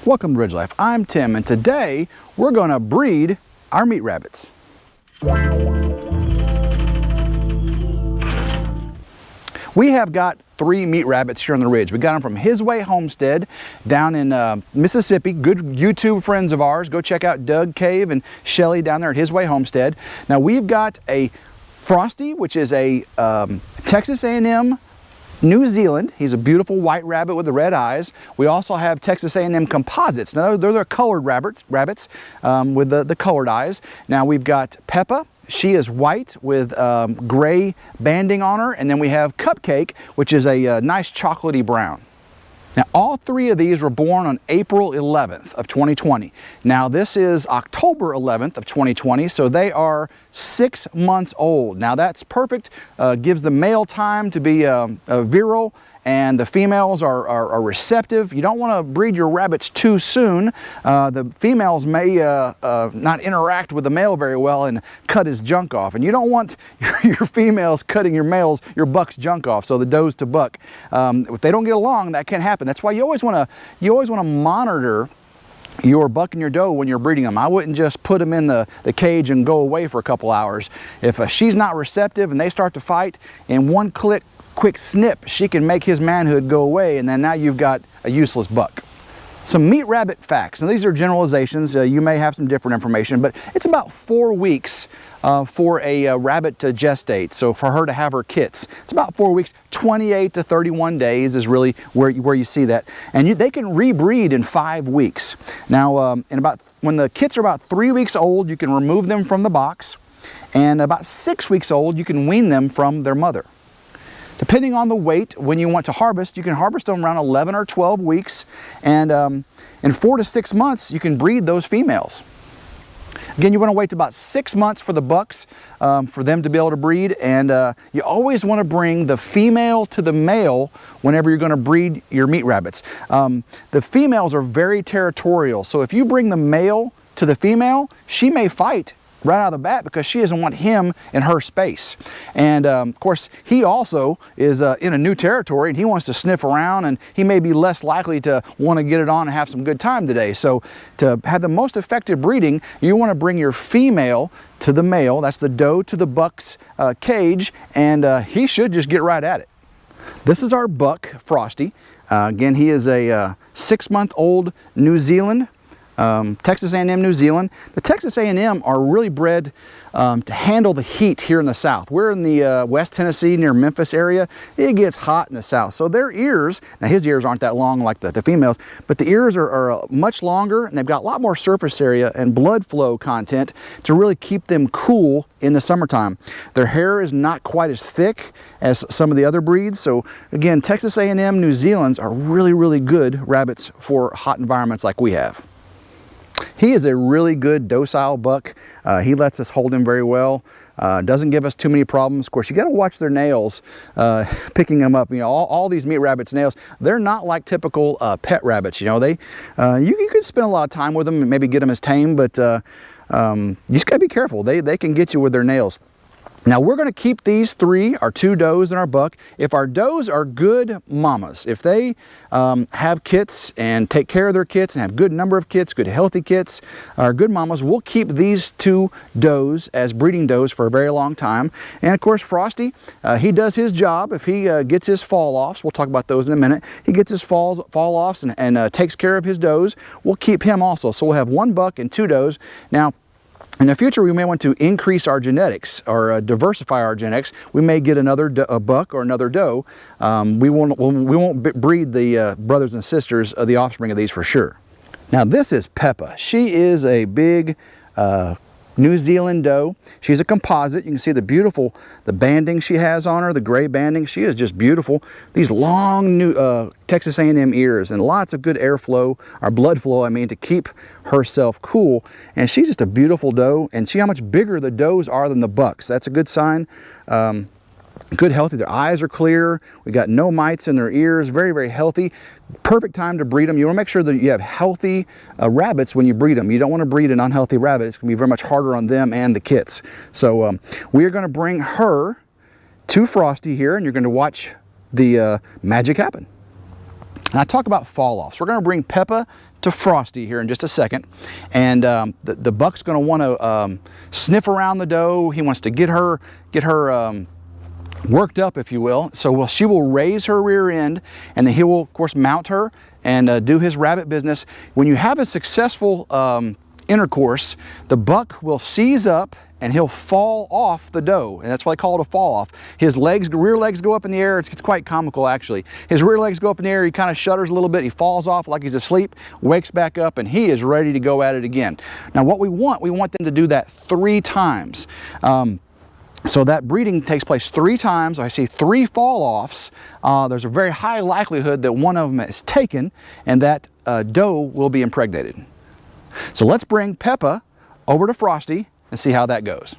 Welcome to RidgeLife. I'm Tim, and today we're going to breed our meat rabbits. We have got 3 meat rabbits here on the ridge. We got them from His Way Homestead down in Mississippi. Good YouTube friends of ours. Go check out Doug Cave and Shelly down there at His Way Homestead. Now we've got a Frosty, which is a Texas A&M New Zealand. He's a beautiful white rabbit with the red eyes. We also have Texas A&M composites. Now they're colored rabbits with the colored eyes. Now we've got Peppa. She is white with gray banding on her. And then we have Cupcake, which is a nice chocolatey brown. Now all 3 of these were born on April 11th of 2020. Now this is October 11th of 2020, so they are 6 months old. Now that's perfect, gives the male time to be virile, and the females are receptive. You don't want to breed your rabbits too soon. The females may not interact with the male very well and cut his junk off. And you don't want your females cutting your buck's junk off. So the does to buck, if they don't get along, that can happen. That's why you always want to monitor your buck and your doe when you're breeding them. I wouldn't just put them in the cage and go away for a couple hours. If she's not receptive and they start to fight, in one quick snip, she can make his manhood go away, and then now you've got a useless buck. Some meat rabbit facts. Now these are generalizations. You may have some different information, but it's about 4 weeks for a rabbit to gestate. So for her to have her kits, it's about 4 weeks. 28 to 31 days is really where you see that. And they can rebreed in 5 weeks. Now, when the kits are about 3 weeks old, you can remove them from the box. And about 6 weeks old, you can wean them from their mother. Depending on the weight, when you want to harvest, you can harvest them around 11 or 12 weeks. And in 4 to 6 months, you can breed those females. Again, you want to wait about 6 months for the bucks for them to be able to breed. And you always want to bring the female to the male whenever you're going to breed your meat rabbits. The females are very territorial. So if you bring the male to the female, she may fight right out of the bat because she doesn't want him in her space. And of course, he also is in a new territory and he wants to sniff around, and he may be less likely to want to get it on and have some good time today. So to have the most effective breeding, you want to bring your female to the male, that's the doe to the buck's cage, and he should just get right at it. This is our buck, Frosty. Again, he is a 6-month-old New Zealand. Texas A&M New Zealand. The Texas A&M are really bred to handle the heat here in the south. We're in the West Tennessee near Memphis area. It gets hot in the south. So their ears, now his ears aren't that long like the females, but the ears are much longer, and they've got a lot more surface area and blood flow content to really keep them cool in the summertime. Their hair is not quite as thick as some of the other breeds. So again, Texas A&M New Zealands are really, really good rabbits for hot environments like we have. He is a really good docile buck. He lets us hold him very well. Doesn't give us too many problems. Of course, you got to watch their nails picking them up. You know, all these meat rabbits' nails, they're not like typical pet rabbits. You know, you could spend a lot of time with them and maybe get them as tame, but you just got to be careful. They can get you with their nails. Now we're going to keep these 3, our 2 does and our buck. If our does are good mamas, if they have kits and take care of their kits and have good number of kits, good healthy kits, are good mamas, we'll keep these 2 does as breeding does for a very long time. And of course, Frosty, he does his job. If he gets his fall-offs, we'll talk about those in a minute. He gets his fall-offs and takes care of his does. We'll keep him also. So we'll have 1 buck and 2 does. Now, in the future, we may want to increase our genetics or diversify our genetics. We may get another buck or another doe. We won't breed the brothers and sisters of the offspring of these for sure. Now this is Peppa. She is a big New Zealand doe. She's a composite. You can see the banding she has on her, the gray banding. She is just beautiful. These long new Texas A&M ears and lots of good airflow, or blood flow, I mean, to keep herself cool. And she's just a beautiful doe. And see how much bigger the does are than the bucks. That's a good sign. Good healthy. Their eyes are clear. We got no mites in their ears. Very, very healthy. Perfect time to breed them. You want to make sure that you have healthy rabbits when you breed them. You don't want to breed an unhealthy rabbit. It's going to be very much harder on them and the kits. So we are going to bring her to Frosty here, and you're going to watch the magic happen. And I talk about fall-offs. We're going to bring Peppa to Frosty here in just a second, and the buck's going to want to sniff around the doe. He wants to get her worked up, if you will. So she will raise her rear end, and then he will, of course, mount her and do his rabbit business. When you have a successful intercourse, the buck will seize up and he'll fall off the doe, and that's why they call it a fall off. His rear legs go up in the air. It's quite comical, actually. His rear legs go up in the air, he kind of shudders a little bit, he falls off like he's asleep, wakes back up, and he is ready to go at it again. Now what we want them to do that 3 times. So that breeding takes place 3 times. I see 3 fall-offs. There's a very high likelihood that one of them is taken, and that doe will be impregnated. So let's bring Peppa over to Frosty and see how that goes.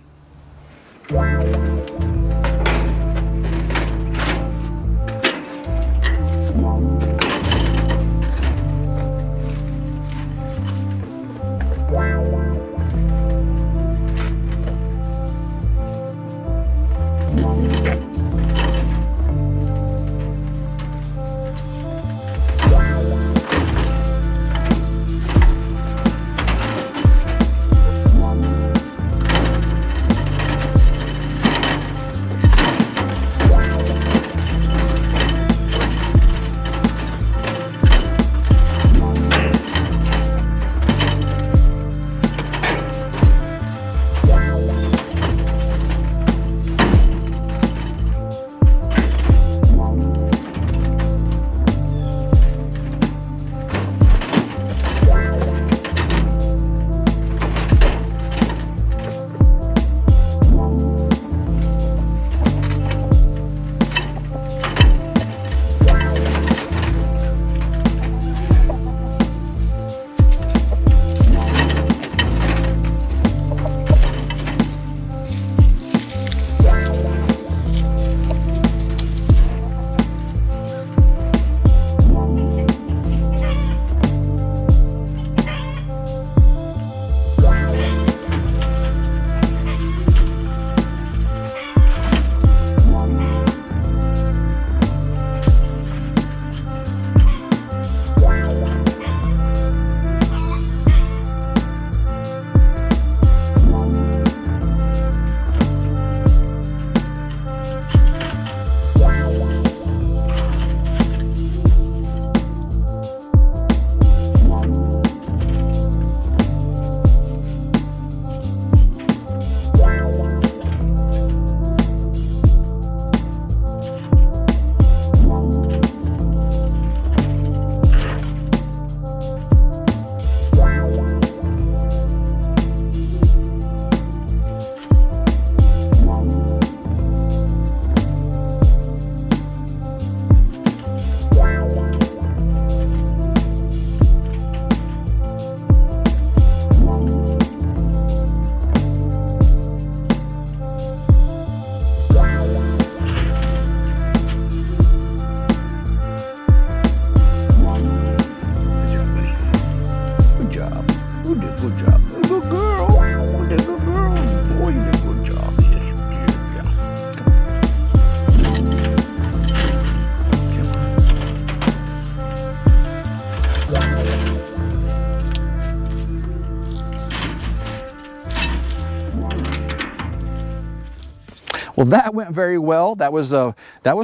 Well, that went very well. That was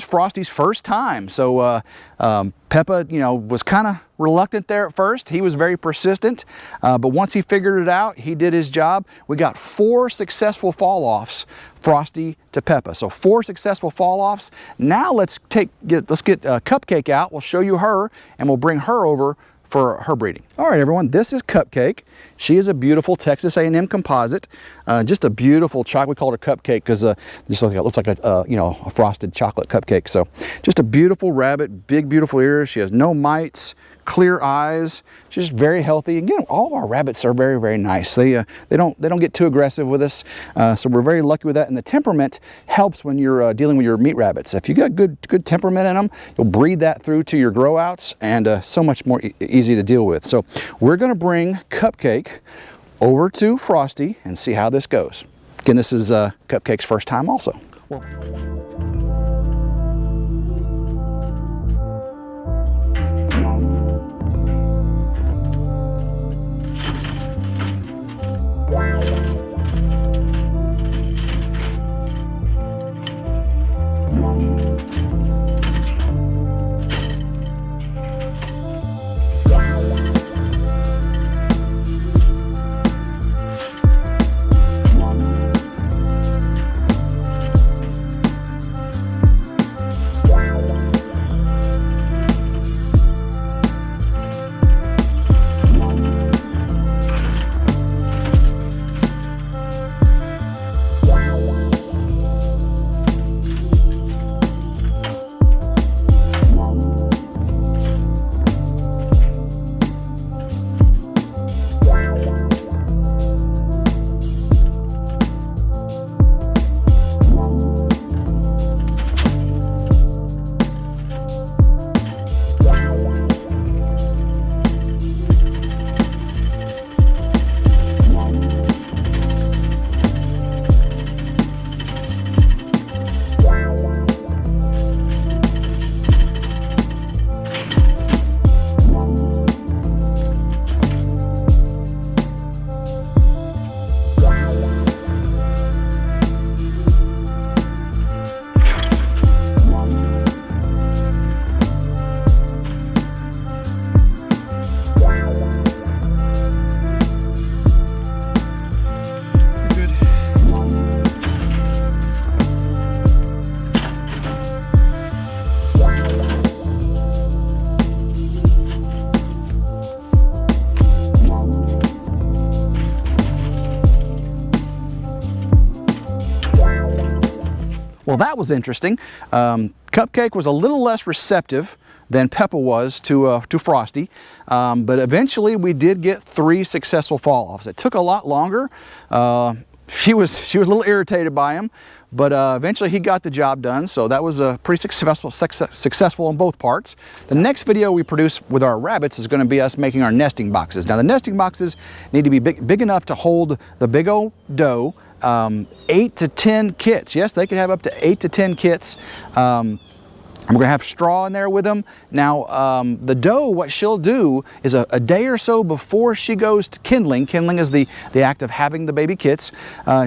Frosty's first time. So Peppa, was kind of reluctant there at first. He was very persistent, but once he figured it out, he did his job. We got 4 successful fall-offs, Frosty to Peppa. So 4 successful fall-offs. Now let's get Cupcake out. We'll show you her, and we'll bring her over for her breeding. All right, everyone, this is Cupcake. She is a beautiful Texas A&M composite, just a beautiful chocolate. We called her Cupcake because it looks like a frosted chocolate cupcake. So just a beautiful rabbit, big beautiful ears. She has no mites, clear eyes. She's very healthy. Again, all of our rabbits are very, very nice. They don't get too aggressive with us, so we're very lucky with that. And the temperament helps when you're dealing with your meat rabbits. If you got good temperament in them, you'll breed that through to your grow outs, and so much more easy to deal with. So we're going to bring Cupcake over to Frosty and see how this goes. Again, this is Cupcake's first time also. Well, that was interesting. Cupcake was a little less receptive than Peppa was to Frosty, but eventually we did get 3 successful fall-offs. It took a lot longer. She was a little irritated by him, but eventually he got the job done, so that was pretty successful on both parts. The next video we produce with our rabbits is going to be us making our nesting boxes. Now the nesting boxes need to be big enough to hold the big old doe, 8 to 10 kits. Yes, they could have up to 8 to 10 kits. We're going to have straw in there with them. Now, the doe, what she'll do is a day or so before she goes to kindling. Kindling is the act of having the baby kits.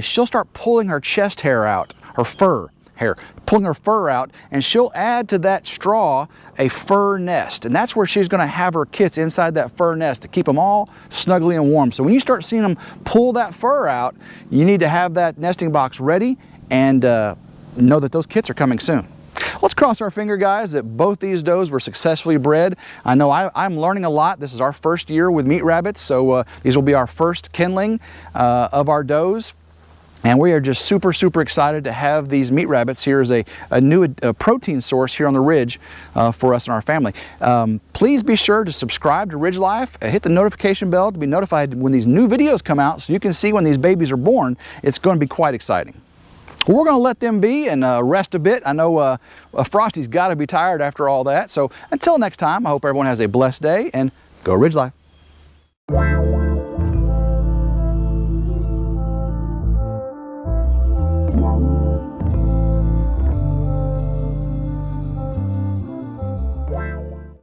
She'll start pulling her chest hair out, her fur hair, pulling her fur out, and she'll add to that straw a fur nest. And that's where she's going to have her kits inside that fur nest to keep them all snuggly and warm. So when you start seeing them pull that fur out, you need to have that nesting box ready and know that those kits are coming soon. Let's cross our finger, guys, that both these does were successfully bred. I know I'm learning a lot. This is our first year with meat rabbits, so these will be our first kindling of our does. And we are just super excited to have these meat rabbits here as a new protein source here on the Ridge for us and our family. Please be sure to subscribe to Ridge Life. Hit the notification bell to be notified when these new videos come out so you can see when these babies are born. It's going to be quite exciting. We're going to let them be and rest a bit. I know Frosty's got to be tired after all that. So until next time, I hope everyone has a blessed day and go Ridge Life.